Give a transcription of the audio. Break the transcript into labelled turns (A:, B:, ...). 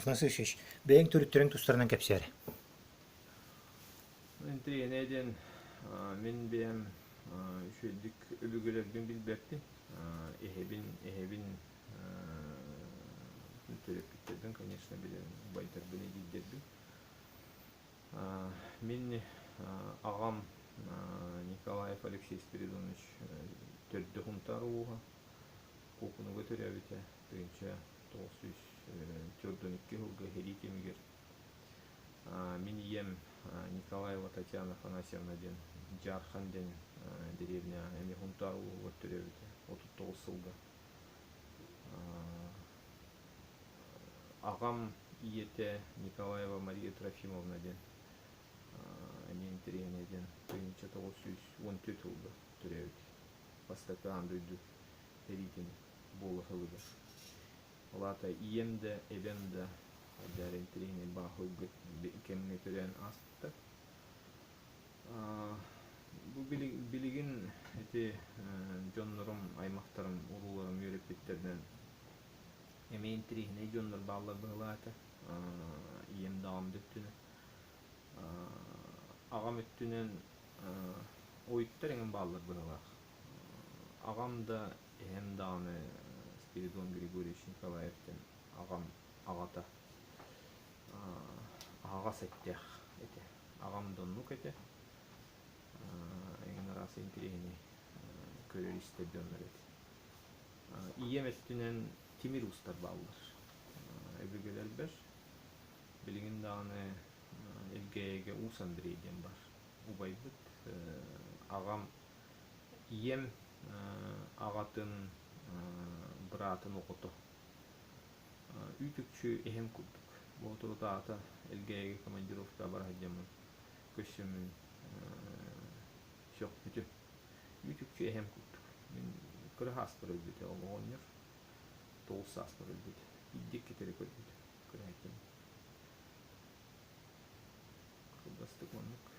A: Можно слышишь? Бэйн түрүттөрүн тустарынан кепсери.
B: Интриген эден мен бем үшүдүк өбүгөлөрдүн билбепти. Эхебин төрөпүттерден, конечно, билен байтарбын эдилдердин. Мен агам Николаев Алексей Спиридонович төрдө хунтар уға кукуну көтөрөбүтэ. Тыгынча 942 жылга хери темигер. Мен ием Николаева Татьяна Афанасьевна ден Жархан ден деревня эми хунтар уға көтөрөбүтэ. 39 жылга. Агам иете Николаева Мария Трофимовна ден мен тиренеден тыгынча 914 жылга төрөбүтэ. Пастакан дойду эритин болы хылыга. Олата иемде, эбемде дәрен тирени бахы кемне төрен асты. Бу билигин эти жоннорум, аймактарым, уруларым юрепеттерден эмейин тирени жоннор баллар быылаата. Ием дагам дөттүнө. Агам өттүнөн ойттар эңин баллар быылаак. Агам да эм даганы Спиридон Григорьевич Николаевтен агам агата ага сеттех эте. Агам доннук эте. Эң арасы интерени көрөристер доннор эте. Ием өттүнөн Тимир устар баллар. Эбигелер бер. Билигин даганы Элгеге Ус Андрейден бар. Убайбыт агам ием агатын братын окуту. Үтүкчү эхем курдук. Бу ата Элгеге командировка бар хадямын. Көсөмүн шок бүтү. Үтүкчү эхем курдук. Мен кырахас бар өбүтө олгоннор. 9 сас бар өбүтө. Иддик кетери көрбүтө. Кырахатын. Кырбастык онук.